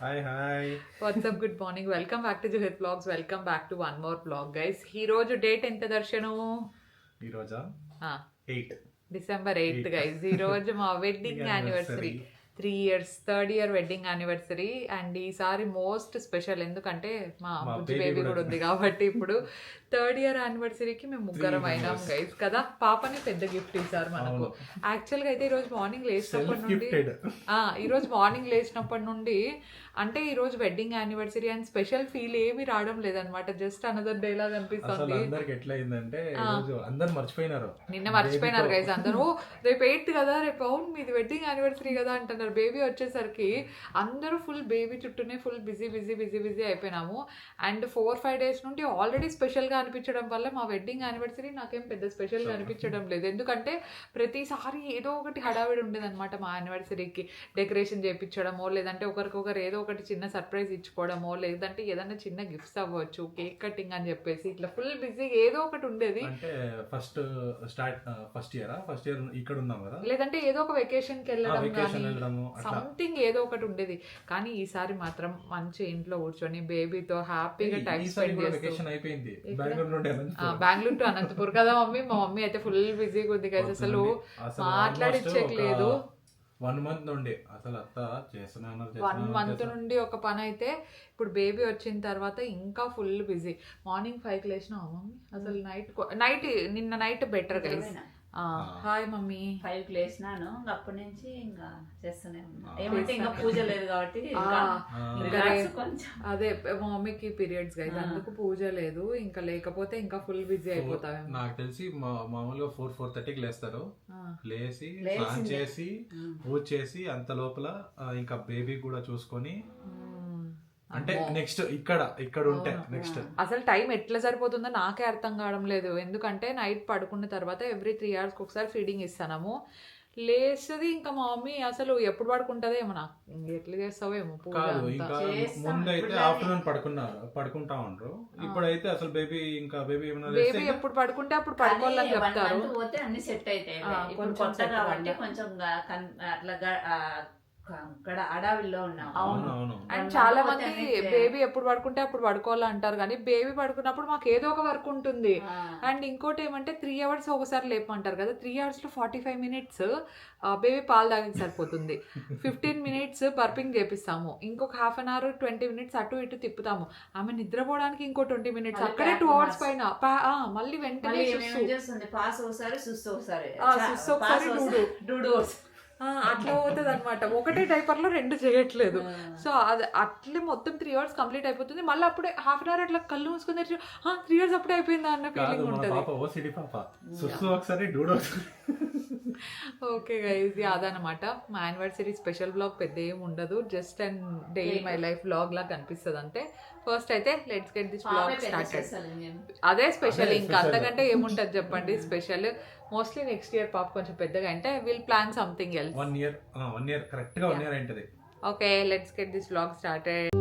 Hi hi. What's up good morning, welcome back to Juhith blogs. Welcome back to one more blog guys. ఈ రోజు date ఎంత దర్శనం? ఈరోజా 8 December 8 guys. ఈ రోజు మా wedding anniversary. 3 years, 3rd year wedding anniversary. And ఈసారి మోస్ట్ స్పెషల్, ఎందుకంటే మా బుజ్జి బేబీ కూడా ఉంది కాబట్టి ఇప్పుడు 3rd year యానివర్సరీకి మేము ముగ్గురం అయినాం గైస్ కదా. పాపని పెద్ద గిఫ్ట్ ఇచ్చారు మనకు. యాక్చువల్గా అయితే ఈరోజు మార్నింగ్ లేచినప్పటి నుండి అంటే ఈ రోజు wedding anniversary and special feel ఏమి రావడం లేదనమాట. జస్ట్ అనదర్ డే లాగా అనిపిస్తుంది. నిన్న మర్చిపోయినారు గైస్ అందరూ. రేపు 8 కదా, రేపు అవును మీది వెడ్డింగ్ యానివర్సరీ కదా అంటున్నారు. బేబీ వచ్చేసరికి అందరూ ఫుల్ బేబీ చుట్టూనే ఫుల్ బిజీ అయిపోయినాము. అండ్ 4-5 days నుండి ఆల్రెడీ స్పెషల్గా అనిపించడం వల్ల మా వెడ్డింగ్ యానివర్సరీ నాకేం పెద్ద స్పెషల్గా అనిపించడం లేదు. ఎందుకంటే ప్రతిసారి ఏదో ఒకటి హడావిడి ఉండేదన్నమాట మా యానివర్సరీకి. డెకరేషన్ చేయించడమో, లేదంటే ఒకరికొకరు ఏదో ఒకటి చిన్న సర్ప్రైజ్ ఇచ్చుకోవడమో, లేదంటే ఏదైనా చిన్న గిఫ్ట్స్ అవ్వచ్చు, కేక్ కటింగ్ అని చెప్పేసి ఇట్లా ఫుల్ బిజీగా ఏదో ఒకటి ఉండేది. ఫస్ట్ ఇయర్ ఇక్కడ ఉన్నాం కదా, లేదంటే ఏదో ఒక వెకేషన్కి వెళ్ళడం కానీ సంథింగ్ ఏదో ఒకటి ఉండేది. కానీ ఈసారి మాత్రం మంచి ఇంట్లో కూర్చొని బేబీతో హ్యాపీగా టైం స్పెండ్ చేస్తాం. బెంగళూరు టు అనంతపూర్ కదా మమ్మీ. మా మమ్మీ అయితే ఫుల్ బిజీగా ఉంది కదా, అసలు మాట్లాడించట్లేదు. 1 month నుండి అసలు అత్త చేస్తున్నాను. 1 month నుండి ఒక పని అయితే ఇప్పుడు బేబీ వచ్చిన తర్వాత ఇంకా ఫుల్ బిజీ. మార్నింగ్ 5కి లేచినా మమ్మీ, అసలు నైట్ నిన్న night better guys. Hi mummy. 5కి లేచినాను, అప్పటి నుంచి ఇంకా చేస్తూనే ఉన్నా. ఏమంటే ఇంకా పూజ లేదు కాబట్టి అదే మా మమ్మీకి పీరియడ్స్ గైస్, అందుకు పూజ లేదు. ఇంకా లేకపోతే ఇంకా ఫుల్ బిజీ అయిపోతాము. నాకు తెలిసి మామూలుగా 4-4:30కి లేస్తారు. లేచి స్నానం చేసి పూజ చేసి అంత లోపల ఇంకా బేబీ కూడా చూసుకొని, అంటే నెక్స్ట్ ఇక్కడ ఉంటే నెక్స్ట్ అసలు టైం ఎట్లా సరిపోతుందో నాకే అర్థం కావడం లేదు. ఎందుకంటే నైట్ పడుకున్న తర్వాత ఎవ్రీ 3 hours ఒకసారి ఫీడింగ్ ఇస్తాము. లేస్తుంది ఇంకా మా మమ్మీ అసలు ఎప్పుడు పడుకుంటుందో ఏమో, నాకు ఎట్లా చేస్తావో ఏమో పూజ. ముందు అయితే ఆఫ్టర్నూన్ పడుకుంటా ఉండరు. ఇప్పుడైతే అసలు బేబీ ఎప్పుడు పడుకుంటే అప్పుడు పడుకోవాలని చెప్తారు. పోతే అన్ని సెట్ అవుతాయి. కొంచెం కాబట్టి కొంచెం అట్లా అడవిలో ఉన్నాం. అవును. అండ్ చాలా మంది బేబీ ఎప్పుడు పడుకుంటే అప్పుడు పడుకోవాలంటారు, కానీ బేబీ పడుకున్నప్పుడు మాకు ఏదో ఒక వర్క్ ఉంటుంది. అండ్ ఇంకోటి ఏమంటే 3 hours ఒకసారి లేపమంటారు కదా. 3 hours లో 45 minutes బేబీ పాలు తాగి సరిపోతుంది. 15 minutes బర్పింగ్ చేపిస్తాము. ఇంకొక 1/2 hour 20 minutes అటు ఇటు తిప్పుతాము. ఆమె నిద్రపోవడానికి ఇంకో 20 minutes, అక్కడే 2 hours పైన. మళ్ళీ వెంటనే డూడు అట్లా పోతుంది అనమాట. ఒకటే డైపర్ లో 2 చేయట్లేదు. సో అది అట్లే మొత్తం 3 hours కంప్లీట్ అయిపోతుంది. మళ్ళీ అప్పుడే 1/2 hour అట్లా కళ్ళు మూసుకుని 3 hours అప్పుడే అయిపోయిందా అన్న ఫీలింగ్ ఉంటుంది. ఓకే గైస్, అదనమాట మా యానివర్సరీ స్పెషల్ బ్లాగ్. పెద్ద ఏమి ఉండదు, just and daily my life blog లాగా కనిపిస్తుంది అంతే. ఫస్ట్ అయితే let's get this blog started. అదే స్పెషల్, ఇంకా అంతకంటే ఏముంటది చెప్పండి స్పెషల్. మోస్ట్లీ నెక్స్ట్ ఇయర్ పాప కొంచెం పెద్దగా అంటే will plan something else. 1 year correct గా 1 year అయింటది. Okay, let's get this blog started.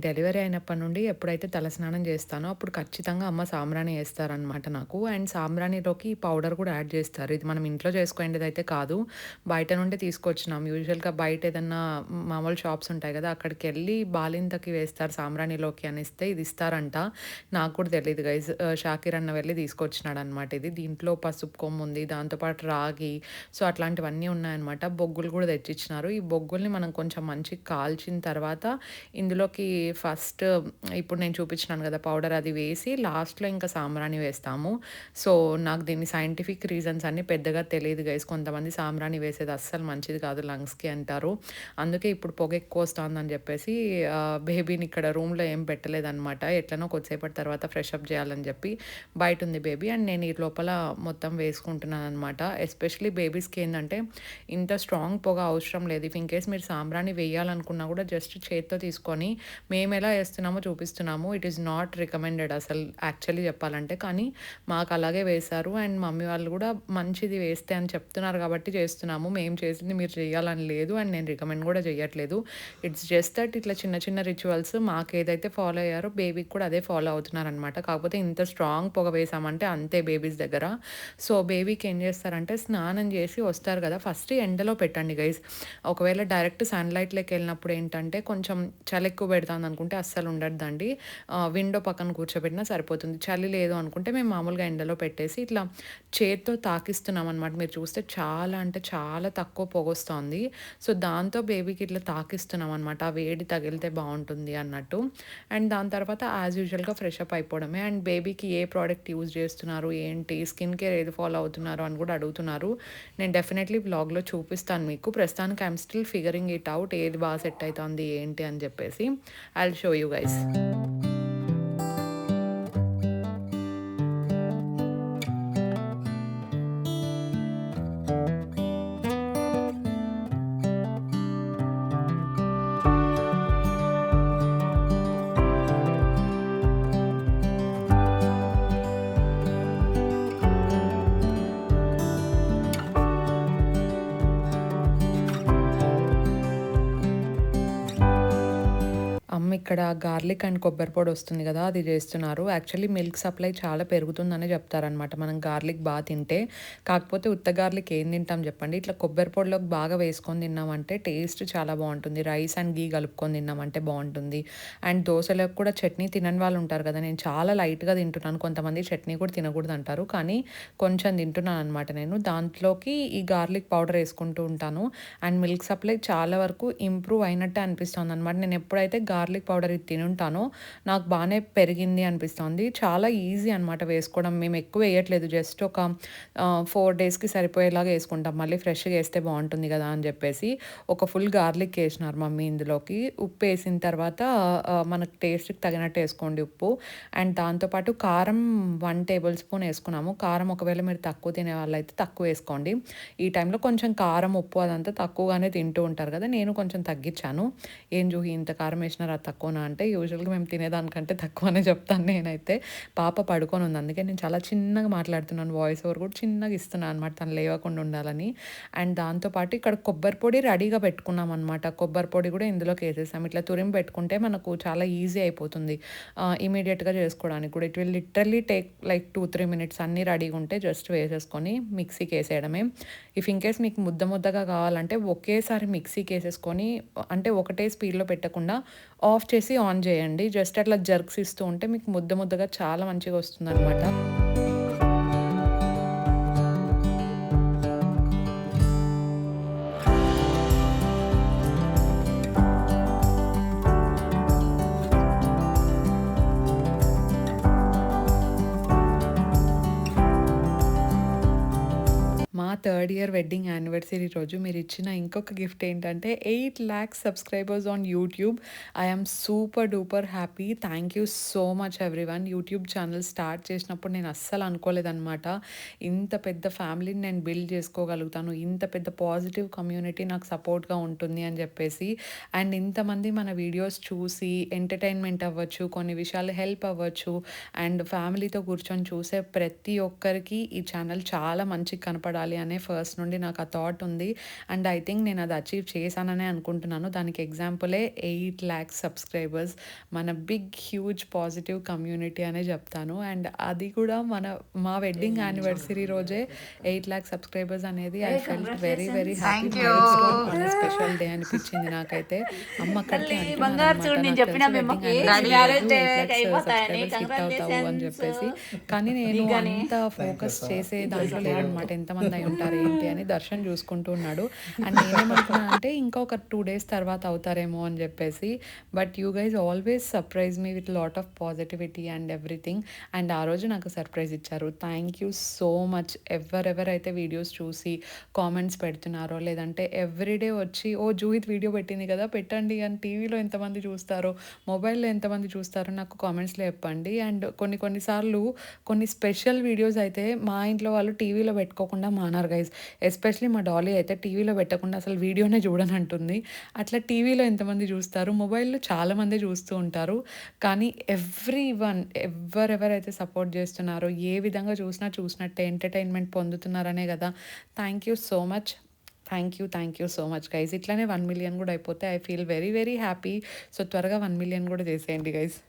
Delivery అయినప్పటి నుండి ఎప్పుడైతే తలస్నానం చేస్తానో అప్పుడు ఖచ్చితంగా అమ్మ సాంబ్రాణి వేస్తారనమాట నాకు. అండ్ సాంబ్రాణిలోకి పౌడర్ కూడా యాడ్ చేస్తారు. ఇది మనం ఇంట్లో చేసుకునేది అయితే కాదు, బయట నుండి తీసుకొచ్చినాం. యూజువల్గా బయట ఏదన్నా మామూలు షాప్స్ ఉంటాయి కదా, అక్కడికి వెళ్ళి బాలింతకి వేస్తారు సాంబ్రాణిలోకి అనిస్తే ఇది ఇస్తారంట. నాకు కూడా తెలియదు గైజ్. షాకిర్ అన్న వెళ్ళి తీసుకొచ్చినాడు అనమాట ఇది. దీంట్లో పసుపు కొమ్ము ఉంది, దాంతోపాటు రాగి, సో అట్లాంటివన్నీ ఉన్నాయన్నమాట. బొగ్గులు కూడా తెచ్చిచ్చినారు. ఈ బొగ్గుల్ని మనం కొంచెం మంచిగా కాల్చిన తర్వాత ఇందులోకి ఫస్ట్ ఇప్పుడు నేను చూపించినాను కదా పౌడర్, అది వేసి లాస్ట్లో ఇంకా సాంబ్రాణి వేస్తాము. సో నాకు దీన్ని సైంటిఫిక్ రీజన్స్ అన్నీ పెద్దగా తెలియదు గైస్. కొంతమంది సాంబ్రాణి వేసేది అస్సలు మంచిది కాదు లంగ్స్కి అంటారు. అందుకే ఇప్పుడు పొగ ఎక్కువ వస్తుందని చెప్పేసి బేబీని ఇక్కడ రూమ్లో ఏం పెట్టలేదన్నమాట. ఎట్లనో కొద్దిసేపటి తర్వాత ఫ్రెష్ అప్ చేయాలని చెప్పి బయట ఉంది బేబీ. అండ్ నేను ఈ లోపల మొత్తం వేసుకుంటున్నాను అనమాట. ఎస్పెషలీ బేబీస్కి ఏంటంటే ఇంత స్ట్రాంగ్ పొగ అవసరం లేదు. ఇఫ్ ఇన్ కేస్ మీరు సాంబ్రాణి వేయాలనుకున్నా కూడా జస్ట్ చేత్తో తీసుకొని మేము మేము ఎలా వేస్తున్నామో చూపిస్తున్నాము. ఇట్ ఈస్ నాట్ రికమెండెడ్ అసలు యాక్చువల్లీ చెప్పాలంటే. కానీ మాకు అలాగే వేశారు అండ్ మమ్మీ వాళ్ళు కూడా మంచిది వేస్తే అని చెప్తున్నారు కాబట్టి చేస్తున్నాము. మేము చేసింది మీరు చేయాలని లేదు అండ్ నేను రికమెండ్ కూడా చేయట్లేదు. ఇట్స్ జస్ట్ దట్ ఇట్లా చిన్న చిన్న రిచువల్స్ మాకు ఏదైతే ఫాలో అయ్యారో బేబీకి కూడా అదే ఫాలో అవుతున్నారనమాట. కాకపోతే ఇంత స్ట్రాంగ్ పొగ వేసామంటే అంతే బేబీస్ దగ్గర. సో బేబీకి ఏం చేస్తారంటే స్నానం చేసి వస్తారు కదా, ఫస్ట్ ఎండలో పెట్టండి గైస్. ఒకవేళ డైరెక్ట్ సన్లైట్లోకి వెళ్ళినప్పుడు ఏంటంటే కొంచెం చలి ఎక్కువ పెడుతుంది అనుకుంటే అస్సలు ఉండద్దండి. విండో పక్కన కూర్చోబెట్టినా సరిపోతుంది. చలి లేదు అనుకుంటే మేము మామూలుగా ఎండలో పెట్టేసి ఇట్లా చేత్తో తాకిస్తున్నాం అనమాట. మీరు చూస్తే చాలా అంటే చాలా తక్కువ పొగొస్తుంది. సో దాంతో బేబీకి ఇట్లా తాకిస్తున్నాం అనమాట. ఆ వేడి తగిలితే బాగుంటుంది అన్నట్టు. అండ్ దాని తర్వాత యాజ్ యూజువల్గా ఫ్రెష్ అప్ అయిపోవడమే. అండ్ బేబీకి ఏ ప్రోడక్ట్ యూజ్ చేస్తున్నారు, ఏంటి, స్కిన్ కేర్ ఏది ఫాలో అవుతున్నారు అని కూడా అడుగుతున్నారు. నేను డెఫినెట్లీ బ్లాగ్లో చూపిస్తాను మీకు. ప్రస్తుతానికి I'm still figuring it out, ఏది బాగా సెట్ అవుతుంది ఏంటి అని చెప్పేసి. I will show you guys. అమ్మ ఇక్కడ గార్లిక్ అండ్ కొబ్బరి పొడి వస్తుంది కదా, అది చేస్తున్నారు. యాక్చువల్లీ మిల్క్ సప్లై చాలా పెరుగుతుందని చెప్తారనమాట మనం గార్లిక్ బాగా తింటే. కాకపోతే ఉత్త గార్లిక్ ఏం తింటాం చెప్పండి, ఇట్లా కొబ్బరి పొడిలోకి బాగా వేసుకొని తిన్నామంటే టేస్ట్ చాలా బాగుంటుంది. రైస్ అండ్ గీ కలుపుకొని తిన్నామంటే బాగుంటుంది. అండ్ దోశలకు కూడా చట్నీ తినని వాళ్ళు ఉంటారు కదా, నేను చాలా లైట్గా తింటున్నాను. కొంతమంది చట్నీ కూడా తినకూడదు అంటారు, కానీ కొంచెం తింటున్నాను అనమాట నేను. దాంట్లోకి ఈ గార్లిక్ పౌడర్ వేసుకుంటూ ఉంటాను. అండ్ మిల్క్ సప్లై చాలా వరకు ఇంప్రూవ్ అయినట్టే అనిపిస్తుంది అనమాట. నేను ఎప్పుడైతే గార్లిక్ పౌడర్ ఇది తినుంటానో నాకు బాగానే పెరిగింది అనిపిస్తుంది. చాలా ఈజీ అనమాట వేసుకోవడం. మేము ఎక్కువ వేయట్లేదు, జస్ట్ ఒక 4 డేస్కి సరిపోయేలాగా వేసుకుంటాం. మళ్ళీ ఫ్రెష్గా వేస్తే బాగుంటుంది కదా అని చెప్పేసి ఒక ఫుల్ గార్లిక్ వేసినారు మమ్మీ ఇందులోకి. ఉప్పు వేసిన తర్వాత మనకు టేస్ట్కి తగినట్టు వేసుకోండి ఉప్పు. అండ్ దాంతోపాటు కారం 1 టేబుల్ స్పూన్ వేసుకున్నాము. కారం ఒకవేళ మీరు తక్కువ తినే వాళ్ళైతే తక్కువ వేసుకోండి. ఈ టైంలో కొంచెం కారం ఉప్పు అదంతా తక్కువగానే తింటూ ఉంటారు కదా, నేను కొంచెం తగ్గించాను. ఏం జూహి ఇంత కారం వేసినారు అది తక్కువనా అంటే, యూజువల్గా మేము తినేదానికంటే తక్కువనే చెప్తాను నేనైతే. పాప పడుకొని ఉంది, అందుకే నేను చాలా చిన్నగా మాట్లాడుతున్నాను. వాయిస్ ఓవర్ కూడా చిన్నగా ఇస్తున్నాను అనమాట, తను లేవకుండా ఉండాలని. అండ్ దాంతోపాటు ఇక్కడ కొబ్బరి పొడి రెడీగా పెట్టుకున్నాం అనమాట. కొబ్బరి పొడి కూడా ఇందులోకి వేసేసాం. ఇట్లా తురిమి పెట్టుకుంటే మనకు చాలా ఈజీ అయిపోతుంది ఇమీడియట్గా చేసుకోవడానికి కూడా. It will literally take like 2-3 minutes. అన్నీ రెడీగా ఉంటే జస్ట్ వేసేసుకొని మిక్సీకి వేసేయడమే. ఇఫ్ ఇన్ కేస్ మీకు ముద్దగా కావాలంటే ఒకేసారి మిక్సీకి వేసేసుకొని, అంటే ఒకటే స్పీడ్లో పెట్టకుండా ఆఫ్ చేసి ఆన్ చేయండి. జస్ట్ అట్లా జర్క్స్ ఇస్తూ ఉంటే మీకు ముద్దగా చాలా మంచిగా వస్తుంది అనమాట. మా 3rd ఇయర్ వెడ్డింగ్ యానివర్సరీ రోజు మీరు ఇచ్చిన ఇంకొక గిఫ్ట్ ఏంటంటే 8 lakhs subscribers on YouTube. I'm super duper happy. Thank you so much everyone. YouTube channel start చేసినప్పుడు నేను అస్సలు అనుకోలేదన్నమాట ఇంత పెద్ద ఫ్యామిలీని నేను బిల్డ్ చేసుకోగలుగుతాను, ఇంత పెద్ద పాజిటివ్ కమ్యూనిటీ నాకు సపోర్ట్గా ఉంటుంది అని చెప్పేసి. అండ్ ఇంతమంది మన వీడియోస్ చూసి ఎంటర్టైన్మెంట్ అవ్వచ్చు, కొన్ని విషయాలు హెల్ప్ అవ్వచ్చు, అండ్ ఫ్యామిలీతో కూర్చొని చూసే ప్రతి ఒక్కరికి ఈ ఛానల్ చాలా మంచిగా కనపడాలి అనే ఫస్ట్ నుండి నాకు ఆ థాట్ ఉంది. అండ్ ఐ థింక్ నేను అది అచీవ్ చేశాననే అనుకుంటున్నాను. దానికి ఎగ్జాంపులే 8 lakhs సబ్స్క్రైబర్స్, మన బిగ్ హ్యూజ్ పాజిటివ్ కమ్యూనిటీ అనే చెప్తాను. అండ్ అది కూడా మా వెడ్డింగ్ యానివర్సరీ రోజే 8 lakhs సబ్స్క్రైబర్స్ అనేది I felt very very happy. Special day అనిపించింది నాకైతే. అమ్మ అక్కడికి అవుతావు అని చెప్పేసి, కానీ నేను అంత ఫోకస్ చేసే దాంట్లో లేదనమాట. ఎంతమంది అయి ఉంటారు ఏంటి అని దర్శన్ చూసుకుంటూ ఉన్నాడు. అండ్ నేనేమనుకున్నా అంటే ఇంకా ఒక 2 days తర్వాత అవుతారేమో అని చెప్పేసి. But you guys always surprise me with lot of positivity and everything. And ఆ రోజు నాకు సర్ప్రైజ్ ఇచ్చారు. Thank you so much. ఎవరెవరైతే వీడియోస్ చూసి కామెంట్స్ పెడుతున్నారో, లేదంటే ఎవ్రీడే వచ్చి ఓ జూహిత్ వీడియో పెట్టింది కదా పెట్టండి అని, టీవీలో ఎంతమంది చూస్తారో, మొబైల్లో ఎంతమంది చూస్తారో నాకు కామెంట్స్లో చెప్పండి. అండ్ కొన్నిసార్లు కొన్ని స్పెషల్ వీడియోస్ అయితే మా ఇంట్లో వాళ్ళు టీవీలో పెట్టుకోకుండా మా ఉన్నారు గైస్. ఎస్పెషల్లీ మా డాలీ అయితే టీవీలో పెట్టకుండా అసలు వీడియోనే చూడనంటుంది. అట్లా టీవీలో ఎంతమంది చూస్తారు, మొబైల్‌లో చాలామందే చూస్తూ ఉంటారు. కానీ ఎవ్రీవన్ ఎవరెవరైతే సపోర్ట్ చేస్తున్నారో, ఏ విధంగా చూసినట్టే ఎంటర్‌టైన్‌మెంట్ పొందుతున్నారనే కదా. Thank you so much. Thank you so much guys. ఇట్లానే 1,000,000 కూడా అయిపోతే I feel very very happy. So త్వరగా 1,000,000 కూడా చేసేయండి గైస్.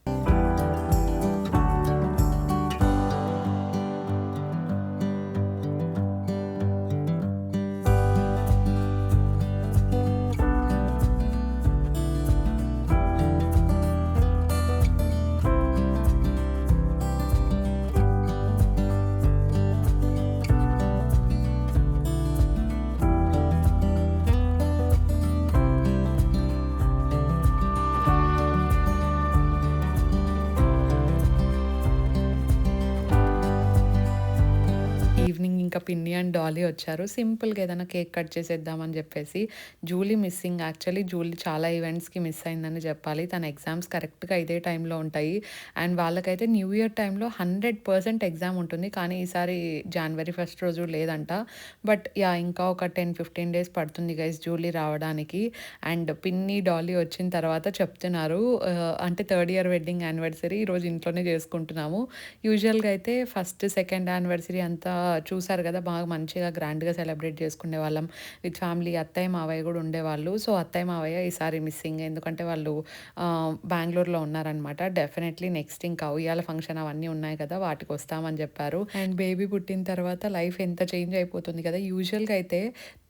ఈవినింగ్ ఇంకా పిన్ని అండ్ డాలీ వచ్చారు. సింపుల్‌గా ఏదైనా కేక్ కట్ చేసేద్దామని చెప్పేసి. Julie missing. యాక్చువల్లీ జూలీ చాలా ఈవెంట్స్‌కి మిస్ అయిందని చెప్పాలి. తన ఎగ్జామ్స్ కరెక్ట్‌గా ఇదే టైంలో ఉంటాయి. అండ్ వాళ్ళకైతే న్యూ ఇయర్ టైంలో 100% ఎగ్జామ్ ఉంటుంది. కానీ ఈసారి జనవరి 1 రోజు లేదంట. But yeah! ఇంకా ఒక 10-15 డేస్ పడుతుంది గైస్ జూలీ రావడానికి. అండ్ పిన్ని, డాలీ వచ్చిన తర్వాత చెప్తున్నారు అంటే థర్డ్ ఇయర్ వెడ్డింగ్ యానివర్సరీ ఈరోజు ఇంట్లోనే చేసుకుంటున్నాము. యూజువల్‌గా అయితే ఫస్ట్, సెకండ్ యానివర్సరీ అంతా చూసారు కదా, బాగా మంచిగా గ్రాండ్‌గా సెలబ్రేట్ చేసుకునేవాళ్ళం విత్ ఫ్యామిలీ. అత్తయ్య, మావయ్య కూడా ఉండేవాళ్ళు. సో అత్తయ్య, మావయ్య ఈసారి మిస్సింగ్. ఎందుకంటే వాళ్ళు బెంగుళూరులో ఉన్నారనమాట. డెఫినెట్లీ నెక్స్ట్ ఇంకా ఉయ్యాల ఫంక్షన్ అవన్నీ ఉన్నాయి కదా, వాటికి వస్తామని చెప్పారు. అండ్ బేబీ పుట్టిన తర్వాత లైఫ్ ఎంత చేంజ్ అయిపోతుంది కదా. యూజువల్‌గా అయితే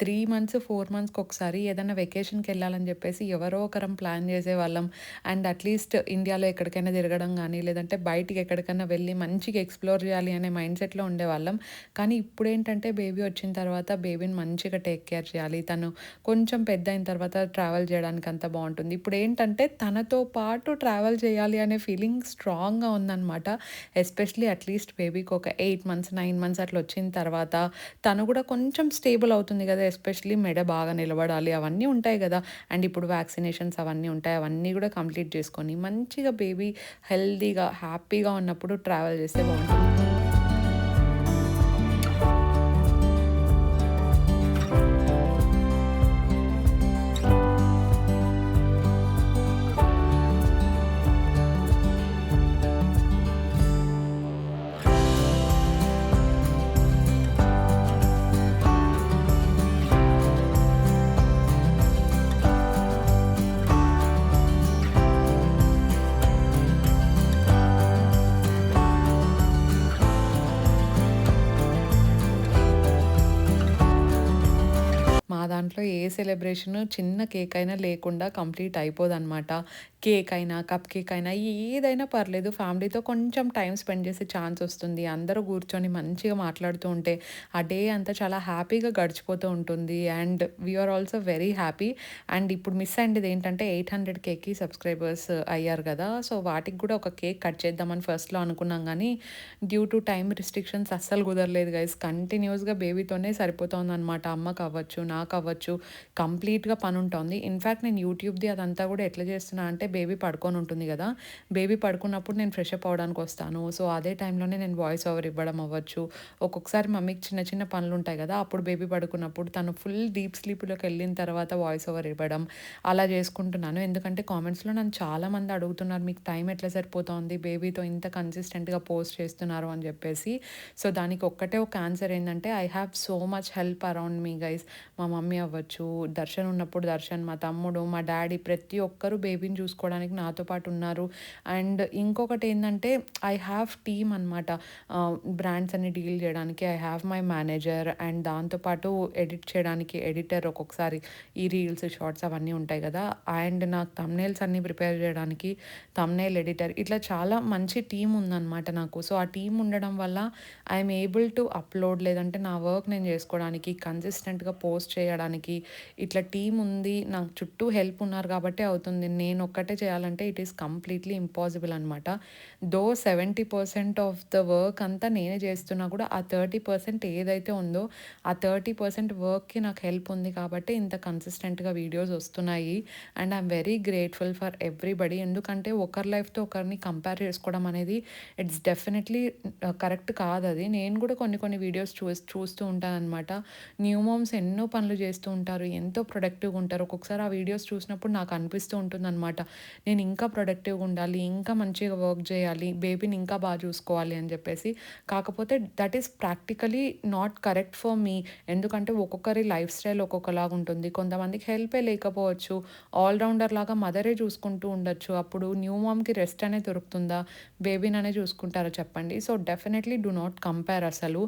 3 మంత్స్, 4 మంత్స్‌కి ఒకసారి ఏదైనా వెకేషన్‌కి వెళ్ళాలని చెప్పేసి ఎవరో ఒకరం ప్లాన్ చేసేవాళ్ళం. అండ్ అట్లీస్ట్ ఇండియాలో ఎక్కడికైనా తిరగడం కానీ, లేదంటే బయటికి ఎక్కడికైనా వెళ్ళి మంచిగా ఎక్స్‌ప్లోర్ చేయాలి అనే మైండ్ సెట్‌లో ఉండేవాళ్ళం. కానీ ఇప్పుడేంటంటే బేబీ వచ్చిన తర్వాత బేబీని మంచిగా టేక్ కేర్ చేయాలి. తను కొంచెం పెద్ద అయిన తర్వాత ట్రావెల్ చేయడానికి అంతా బాగుంటుంది. ఇప్పుడేంటంటే తనతో పాటు ట్రావెల్ చేయాలి అనే ఫీలింగ్ స్ట్రాంగ్‌గా ఉందనమాట. ఎస్పెషల్లీ అట్లీస్ట్ బేబీకి ఒక 8 మంత్స్, 9 మంత్స్ అట్లా వచ్చిన తర్వాత తను కూడా కొంచెం స్టేబుల్ అవుతుంది కదా. ఎస్పెషల్లీ మెడ బాగా నిలబడాలి, అవన్నీ ఉంటాయి కదా. అండ్ ఇప్పుడు వ్యాక్సినేషన్స్ అవన్నీ ఉంటాయి. అవన్నీ కూడా కంప్లీట్ చేసుకొని మంచిగా బేబీ హెల్తీగా, హ్యాపీగా ఉన్నప్పుడు ట్రావెల్ చేస్తే బాగుంటుంది. మా దాంట్లో ఏ సెలబ్రేషను చిన్న కేక్ అయినా లేకుండా కంప్లీట్ అయిపోదనమాట. కేక్ అయినా, కప్ కేక్ అయినా ఏదైనా పర్లేదు. ఫ్యామిలీతో కొంచెం టైం స్పెండ్ చేసే ఛాన్స్ వస్తుంది. అందరూ కూర్చొని మంచిగా మాట్లాడుతూ ఉంటే ఆ డే అంతా చాలా హ్యాపీగా గడిచిపోతూ ఉంటుంది. And we are also very happy. And ఇప్పుడు మిస్ అయింది ఏంటంటే 800Kకి సబ్స్క్రైబర్స్ అయ్యారు కదా. సో వాటికి కూడా ఒక కేక్ కట్ చేద్దామని ఫస్ట్‌లో అనుకున్నాం కానీ డ్యూ టు టైమ్ రిస్ట్రిక్షన్స్ అస్సలు కుదరలేదు గైస్. కంటిన్యూస్‌గా బేబీతోనే సరిపోతుందనమాట. అమ్మకు అవ్వచ్చు, నాకు అవ్వచ్చు, కంప్లీట్‌గా పని ఉంటుంది. ఇన్‌ఫాక్ట్ నేను యూట్యూబ్‌ది అదంతా కూడా ఎట్లా చేస్తున్నా అంటే బేబీ పడుకొని ఉంటుంది కదా. బేబీ పడుకున్నప్పుడు నేను ఫ్రెష్ అప్ అవ్వడానికి వస్తాను. సో అదే టైంలోనే నేను వాయిస్ ఓవర్ ఇవ్వడం అవ్వచ్చు. ఒక్కొక్కసారి మమ్మీకి చిన్న చిన్న పనులు ఉంటాయి కదా, అప్పుడు బేబీ పడుకున్నప్పుడు తను ఫుల్ డీప్ స్లీప్‌లోకి వెళ్ళిన తర్వాత వాయిస్ ఓవర్ ఇవ్వడం అలా చేసుకుంటున్నాను. ఎందుకంటే కామెంట్స్‌లో నన్ను చాలామంది అడుగుతున్నారు, మీకు టైం ఎట్లా సరిపోతుంది, బేబీతో ఇంత కన్సిస్టెంట్‌గా పోస్ట్ చేస్తున్నారు అని చెప్పేసి. సో దానికి ఒక్కటే ఒక ఆన్సర్ ఏంటంటే I have so much help around me guys. మా మమ్మీ అవ్వచ్చు, దర్శన్ ఉన్నప్పుడు దర్శన్, మా తమ్ముడు, మా డాడీ, ప్రతి ఒక్కరు బేబీని చూసుకోవడానికి నాతో పాటు ఉన్నారు. అండ్ ఇంకొకటి ఏంటంటే ఐ హ్యావ్ టీమ్ అనమాట. బ్రాండ్స్ అన్ని డీల్ చేయడానికి I have my manager. And దాంతోపాటు ఎడిట్ చేయడానికి ఎడిటర్, ఒక్కొక్కసారి ఈ రీల్స్, షార్ట్స్ అవన్నీ ఉంటాయి కదా. అండ్ నాకు థంబ్నెయిల్స్ అన్నీ ప్రిపేర్ చేయడానికి థంబ్నెయిల్ ఎడిటర్, ఇట్లా చాలా మంచి టీమ్ ఉందన్నమాట నాకు. సో ఆ టీమ్ ఉండడం వల్ల ఐఎమ్ ఏబుల్ టు అప్లోడ్, లేదంటే నా వర్క్ నేను చేసుకోవడానికి, కన్సిస్టెంట్గా పోస్ట్ చేయడానికి ఇట్లా టీమ్ ఉంది. నాకు చుట్టూ హెల్ప్ ఉన్నారు కాబట్టి అవుతుంది. నేను ఒక్కటే ఒక్కటే చేయాలంటే ఇట్ ఈస్ కంప్లీట్లీ ఇంపాసిబుల్ అనమాట. దో 70% ఆఫ్ ద వర్క్ అంతా నేనే చేస్తున్నా కూడా ఆ 30% ఏదైతే ఉందో ఆ 30% వర్క్కి నాకు హెల్ప్ ఉంది కాబట్టి ఇంత కన్సిస్టెంట్గా వీడియోస్ వస్తున్నాయి. And I'm very grateful for everybody. ఎందుకంటే ఒకరి లైఫ్తో ఒకరిని కంపేర్ చేసుకోవడం అనేది ఇట్స్ డెఫినెట్లీ కరెక్ట్ కాదు. అది నేను కూడా కొన్ని వీడియోస్ చూస్తూ ఉంటాను అనమాట. న్యూ మామ్స్ ఎన్నో పనులు చేస్తూ ఉంటారు, ఎంతో ప్రొడక్టివ్గా ఉంటారు. ఒక్కొక్కసారి ఆ వీడియోస్ చూసినప్పుడు నాకు అనిపిస్తూ ఉంటుందన్నమాట, నేను ఇంకా ప్రొడక్టివ్గా ఉండాలి, ఇంకా మంచిగా వర్క్ చేయాలి, బేబీని ఇంకా బాగా చూసుకోవాలి అని చెప్పేసి. కాకపోతే that is practically not correct for me. ఎందుకంటే ఒక్కొక్కరి లైఫ్ స్టైల్ ఒక్కొక్కలాగా ఉంటుంది. కొంతమందికి హెల్పే లేకపోవచ్చు, ఆల్రౌండర్ లాగా మదరే చూసుకుంటూ ఉండొచ్చు. అప్పుడు న్యూ మామ్కి రెస్ట్ అనేది దొరుకుతుందా, బేబీని అనే చూసుకుంటారా చెప్పండి. So definitely do not compare అసలు.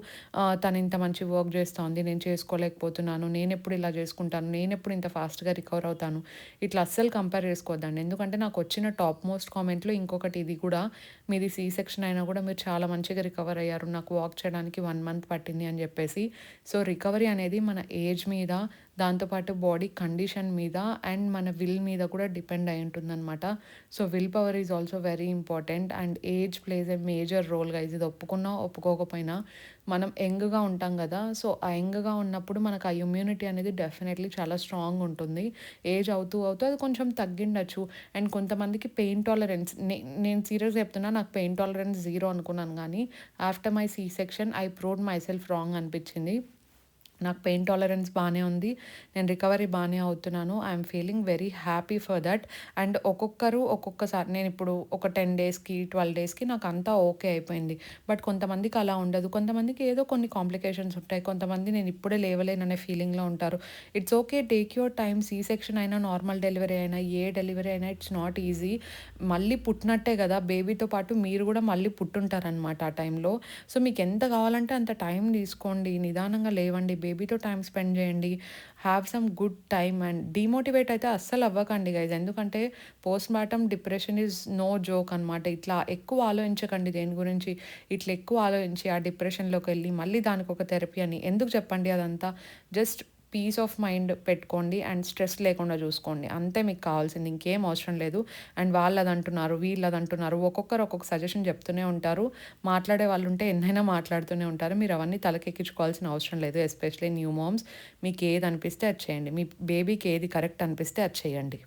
తను ఇంత మంచి వర్క్ చేస్తోంది, నేను చేసుకోలేకపోతున్నాను, నేను ఎప్పుడు ఇలా చేసుకుంటాను, నేను ఎప్పుడు ఇంత ఫాస్ట్గా రికవర్ అవుతాను, ఇట్లా అస్సలు కంపేర్ చేసుకోవద్దండి. ఎందుకంటే నాకు వచ్చిన టాప్ మోస్ట్ కామెంట్లో ఇంకొకటి ఇది కూడా, మీది సీ సెక్షన్ అయినా కూడా మీరు చాలా మంచిగా రికవర్ అయ్యారు, నాకు వాక్ చేయడానికి 1 మంత్ పట్టింది అని చెప్పేసి. సో రికవరీ అనేది మన ఏజ్ మీద, దాంతోపాటు బాడీ కండిషన్ మీద అండ్ మన విల్ మీద కూడా డిపెండ్ అయి ఉంటుందన్నమాట. So will power is also very important and age plays a major role guys. ఇది ఒప్పుకున్నా ఒప్పుకోకపోయినా మనం యంగ్గా ఉంటాం కదా. సో ఆ యంగ్గా ఉన్నప్పుడు మనకు ఆ ఇమ్యూనిటీ అనేది డెఫినెట్లీ చాలా స్ట్రాంగ్ ఉంటుంది. ఏజ్ అవుతూ అది కొంచెం తగ్గిండొచ్చు. అండ్ కొంతమందికి పెయిన్ టాలరెన్స్, నేను సీరియస్గా చెప్తున్నా, నాకు పెయిన్ టాలరెన్స్ 0 అనుకున్నాను, కానీ after my C section I proved my self wrong అనిపించింది. నాకు పెయిన్ టాలరెన్స్ బాగానే ఉంది, నేను రికవరీ బాగానే అవుతున్నాను. I'm feeling very happy for that. And ఒక్కొక్కరు ఒక్కొక్కసారి, నేను ఇప్పుడు ఒక 10 డేస్కి 12 డేస్కి నాకు అంతా ఓకే అయిపోయింది. బట్ కొంతమందికి అలా ఉండదు. కొంతమందికి ఏదో కొన్ని కాంప్లికేషన్స్ ఉంటాయి. కొంతమంది నేను ఇప్పుడే లేవలేననే ఫీలింగ్లో ఉంటారు. It's okay, take your time. C section అయినా, నార్మల్ డెలివరీ అయినా, ఏ డెలివరీ అయినా ఇట్స్ నాట్ ఈజీ. మళ్ళీ పుట్టినట్టే కదా, బేబీతో పాటు మీరు కూడా మళ్ళీ పుట్టుంటారనమాట ఆ టైంలో. సో మీకు ఎంత కావాలంటే అంత టైం తీసుకోండి, నిదానంగా లేవండి, బేబీతో టైం స్పెండ్ చేయండి, have some good time. And demotivate అయితే అస్సలు అవ్వకండి గైజ్. ఎందుకంటే postpartum depression is no joke అనమాట. ఇట్లా ఎక్కువ ఆలోచించకండి దేని గురించి. ఇట్లా ఎక్కువ ఆలోచించి ఆ డిప్రెషన్లోకి వెళ్ళి మళ్ళీ దానికి ఒక థెరపీ అని ఎందుకు చెప్పండి. అదంతా జస్ట్ పీస్ ఆఫ్ మైండ్ పెట్టుకోండి అండ్ స్ట్రెస్ లేకుండా చూసుకోండి, అంతే మీకు కావాల్సింది, ఇంకేం అవసరం లేదు. అండ్ వాళ్ళు అది అంటున్నారు, వీళ్ళు అది అంటున్నారు, ఒక్కొక్కరు ఒక్కొక్క సజెషన్ చెప్తూనే ఉంటారు. మాట్లాడే వాళ్ళు ఉంటే ఎన్నైనా మాట్లాడుతూనే ఉంటారు. మీరు అవన్నీ తలకెక్కించుకోవాల్సిన అవసరం లేదు. ఎస్పెషలీ న్యూ మామ్స్, మీకు ఏది అనిపిస్తే అది చేయండి, మీ బేబీకి ఏది కరెక్ట్ అనిపిస్తే అది చేయండి.